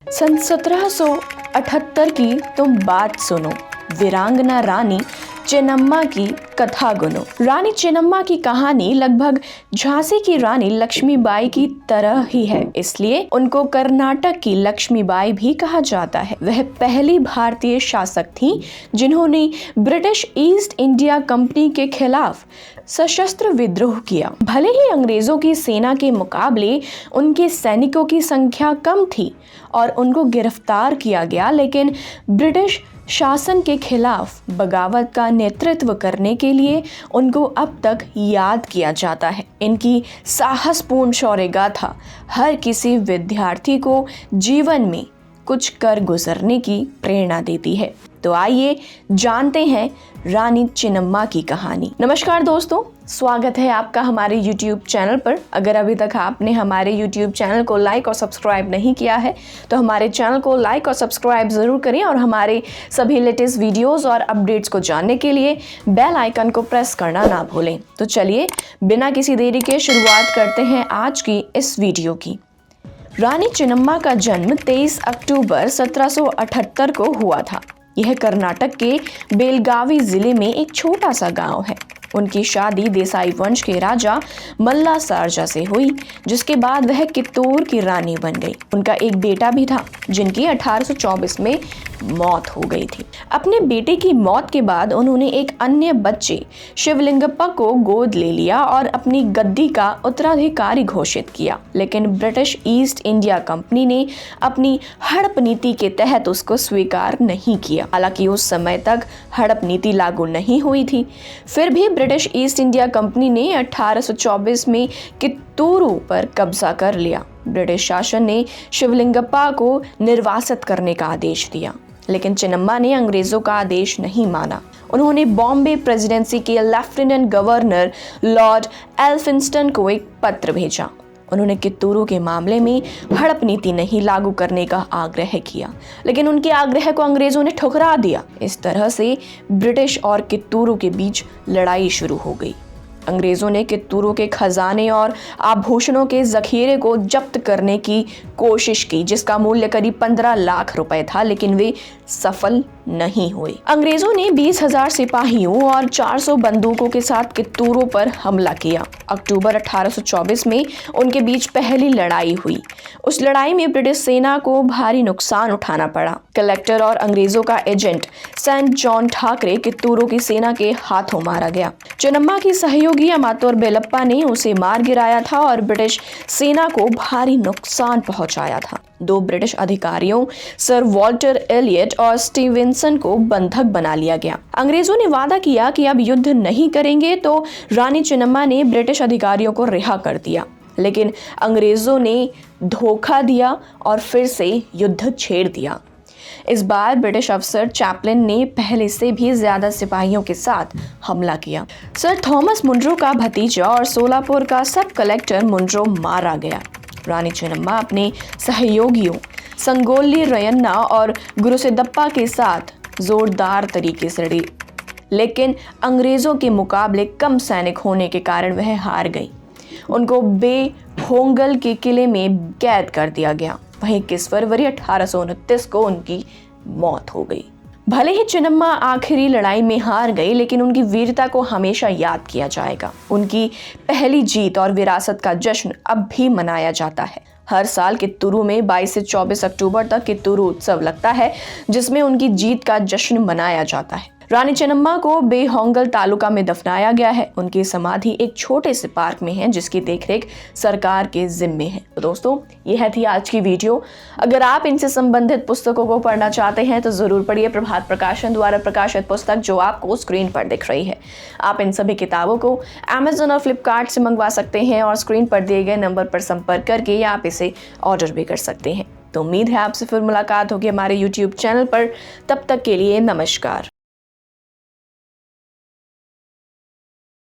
सन 1778 की तुम बात सुनो, वीरांगना रानी चेन्नम्मा की कथा गुनो। रानी चेन्नम्मा की कहानी लगभग झांसी की रानी लक्ष्मीबाई की तरह ही है, इसलिए उनको कर्नाटक की लक्ष्मीबाई भी कहा जाता है। वह पहली भारतीय शासक थीं जिन्होंने ब्रिटिश ईस्ट इंडिया कंपनी के खिलाफ सशस्त्र विद्रोह किया। भले ही अंग्रेजों की सेना के मुकाबले उनके सैनिकों की संख्या कम थी और उनको गिरफ्तार किया गया, लेकिन ब्रिटिश शासन के खिलाफ बगावत का नेतृत्व करने के लिए उनको अब तक याद किया जाता है। इनकी साहसपूर्ण शौर्य गाथा हर किसी विद्यार्थी को जीवन में कुछ कर गुजरने की प्रेरणा देती है। तो आइए जानते हैं रानी चेन्नम्मा की कहानी। नमस्कार दोस्तों, स्वागत है आपका हमारे YouTube चैनल पर। अगर अभी तक आपने हमारे YouTube चैनल को लाइक और सब्सक्राइब नहीं किया है तो हमारे चैनल को लाइक और सब्सक्राइब ज़रूर करें और हमारे सभी लेटेस्ट वीडियोस और अपडेट्स को जानने के लिए बेल आइकन को प्रेस करना ना भूलें। तो चलिए बिना किसी देरी के शुरुआत करते हैं आज की इस वीडियो की। रानी चेन्नम्मा का जन्म 23 अक्टूबर 1778 को हुआ था। यह कर्नाटक के बेलगावी जिले में एक छोटा सा गांव है। उनकी शादी देसाई वंश के राजा मल्ला सारजा से हुई, जिसके बाद वह कित्तूर की रानी बन गई। उनका एक बेटा भी था जिनकी 1824 में मौत हो गई थी। अपने बेटे की मौत के बाद उन्होंने एक अन्य बच्चे शिवलिंगप्पा को गोद ले लिया और अपनी गद्दी का उत्तराधिकारी घोषित किया, लेकिन ब्रिटिश ईस्ट इंडिया कंपनी ने अपनी हड़प नीति के तहत उसको स्वीकार नहीं किया। हालांकि उस समय तक हड़प नीति लागू नहीं हुई थी, फिर भी ब्रिटिश ईस्ट इंडिया कंपनी ने 1824 में कित्तूरू पर कब्जा कर लिया। ब्रिटिश शासन ने शिवलिंगप्पा को निर्वासित करने का आदेश दिया, लेकिन चेन्नम्मा ने अंग्रेजों का आदेश नहीं माना। उन्होंने बॉम्बे प्रेसिडेंसी के लेफ्टिनेंट गवर्नर लॉर्ड एल्फिंस्टन को एक पत्र भेजा। उन्होंने कित्तूरू के मामले में हड़प नीति नहीं लागू करने का आग्रह किया, लेकिन उनके आग्रह को अंग्रेजों ने ठुकरा दिया। इस तरह से ब्रिटिश और कित्तूरू के बीच लड़ाई शुरू हो गई। अंग्रेजों ने कित्तूरू के खजाने और आभूषणों के जखीरे को जब्त करने की कोशिश की, जिसका मूल्य करीब 15 लाख रुपए था, लेकिन वे सफल नहीं हुए। अंग्रेजों ने 20,000 सिपाहियों और 400 बंदूकों के साथ कित्तूरू पर हमला किया। अक्टूबर 1824 में उनके बीच पहली लड़ाई हुई। उस लड़ाई में ब्रिटिश सेना को भारी नुकसान उठाना पड़ा। कलेक्टर और अंग्रेजों का एजेंट सेंट जॉन ठाकरे कित्तूरू की सेना के हाथों मारा गया। चेन्नम्मा की सहयोगी अमातोर बेलप्पा ने उसे मार गिराया था और ब्रिटिश सेना को भारी नुकसान पहुंचाया था। 2 ब्रिटिश अधिकारियों सर वॉल्टर एलियट और स्टीवेंसन को बंधक बना लिया गया। अंग्रेजों ने वादा किया कि अब युद्ध नहीं करेंगे, तो रानी चेन्नम्मा ने ब्रिटिश अधिकारियों को रिहा कर दिया, लेकिन अंग्रेजों ने धोखा दिया और फिर से युद्ध छेड़ दिया। इस बार ब्रिटिश अफसर चैपलिन ने पहले से भी ज्यादा सिपाहियों के साथ हमला किया। सर थॉमस मुंड्रो का भतीजा और सोलापुर का सब कलेक्टर मुंड्रो मारा गया। रानी चेन्नम्मा अपने सहयोगियों संगोली रयन्ना और गुरुसिद्दप्पा के साथ जोरदार तरीके से लड़ी, लेकिन अंग्रेजों के मुकाबले कम सैनिक होने के कारण वह हार गई। उनको बेहोंगल के किले में कैद कर दिया गया। वहीं 21 फरवरी 1829 को उनकी मौत हो गई। भले ही चेन्नम्मा आखिरी लड़ाई में हार गई, लेकिन उनकी वीरता को हमेशा याद किया जाएगा। उनकी पहली जीत और विरासत का जश्न अब भी मनाया जाता है। हर साल कित्तूरू में 22 से 24 अक्टूबर तक कित्तूरू उत्सव लगता है, जिसमें उनकी जीत का जश्न मनाया जाता है। रानी चेन्नम्मा को बेहोंगल तालुका में दफनाया गया है। उनकी समाधि एक छोटे से पार्क में है, जिसकी देखरेख सरकार के जिम्मे है। तो दोस्तों, यह थी आज की वीडियो। अगर आप इनसे संबंधित पुस्तकों को पढ़ना चाहते हैं तो जरूर पढ़िए प्रभात प्रकाशन द्वारा प्रकाशित पुस्तक, जो आपको स्क्रीन पर दिख रही है। आप इन सभी किताबों को Amazon और फ्लिपकार्ट से मंगवा सकते हैं और स्क्रीन पर दिए गए नंबर पर संपर्क करके आप इसे ऑर्डर भी कर सकते हैं। तो उम्मीद है आपसे फिर मुलाकात होगी हमारे YouTube चैनल पर। तब तक के लिए नमस्कार।